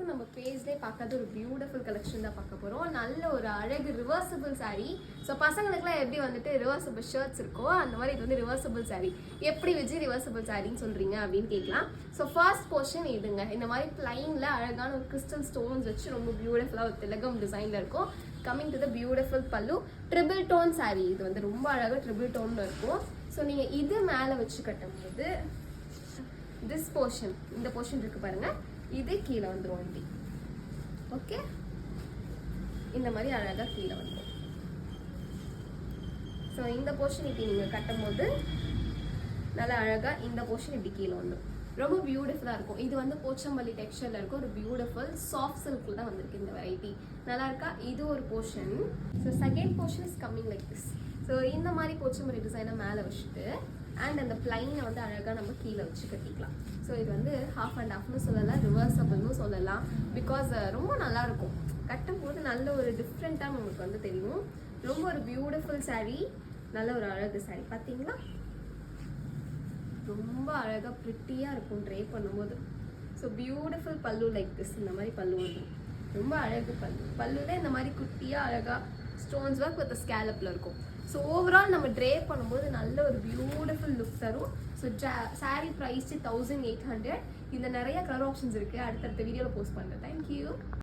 வரைக்கும் நம்ம பேஜ்லேயே பார்க்காத ஒரு பியூட்டிஃபுல் கலெக்ஷன் தான் பார்க்க போகிறோம். நல்ல ஒரு அழகு ரிவர்சபிள் சாரீ. ஸோ பசங்களுக்குலாம் எப்படி வந்துட்டு ரிவர்சபிள் ஷர்ட்ஸ் இருக்கோ அந்த மாதிரி இது வந்து ரிவர்சபிள் சாரீ. எப்படி விஜய் ரிவர்சபிள் சாரின்னு சொல்கிறீங்க அப்படின்னு கேட்கலாம். ஸோ ஃபர்ஸ்ட் போர்ஷன் இதுங்க. இந்த மாதிரி பிளைனில் அழகான ஒரு கிறிஸ்டல் ஸ்டோன்ஸ் வச்சு ரொம்ப பியூட்டிஃபுல்லாக ஒரு திலகம் டிசைனில் இருக்கும். Coming to the beautiful pallu. Triple tone sari. இது வந்து ரொம்ப அழகாக ட்ரிபிள் டோனில் இருக்கும். ஸோ நீங்கள் இது மேலே வச்சு கட்டும்போது திஸ் போர்ஷன், இந்த போர்ஷன் இருக்கு பாருங்க, இது கீழே வந்துடும். இப்படி ஓகே, இந்த மாதிரி அழகாக கீழே வந்துடும். ஸோ இந்த போர்ஷன் இப்படி நீங்கள் கட்டும் போது நல்லா அழகாக இந்த போர்ஷன் இப்படி கீழே வந்துடும். ரொம்ப பியூட்டிஃபுல்லாக இருக்கும். இது வந்து போச்சம்பள்ளி டெக்ஸ்டரில் இருக்கும். ஒரு பியூட்டிஃபுல் சாஃப்ட் சில்கில் தான் வந்திருக்கு இந்த வெரைட்டி. நல்லா இருக்கா? இது ஒரு portion. So second portion is coming like this. So இந்த மாதிரி போச்சம்பள்ளி டிசைனை மேலே வச்சுட்டு அண்ட் அந்த பிளைனை வந்து அழகாக நம்ம கீழே வச்சு கட்டிக்கலாம். ஸோ இது வந்து ஹாஃப் அண்ட் ஹாஃப்னு சொல்லலாம், ரிவர்சபிள்னு சொல்லலாம். பிகாஸ் ரொம்ப நல்லாயிருக்கும் கட்டும்போது. நல்ல ஒரு டிஃப்ரெண்ட்டாக நமக்கு வந்து தெரியும். ரொம்ப ஒரு பியூட்டிஃபுல் சாரீ, நல்ல ஒரு அழகு சாரீ. பார்த்தீங்களா, ரொம்ப அழகாக ப்ரிட்டியாக இருக்கும் ட்ரை பண்ணும்போது. ஸோ பியூட்டிஃபுல் பல்லு லைக் திஸ். இந்த மாதிரி பல்லு வந்துடும். ரொம்ப அழகு பல்லு. பல்லுல இந்த மாதிரி குட்டியாக அழகாக ஸ்டோன்ஸ் ஒர்க் வித் ஸ்கேலப்பில் இருக்கும். ஸோ ஓவரால் நம்ம ட்ரே பண்ணும்போது நல்ல ஒரு பியூட்டிஃபுல் லுக் தரும். So sari price 1800. இதில் நிறைய கலர் ஆப்ஷன்ஸ் இருக்குது. அடுத்தடுத்த வீடியோவில் போஸ்ட் பண்ணுறேன். தேங்க்யூ.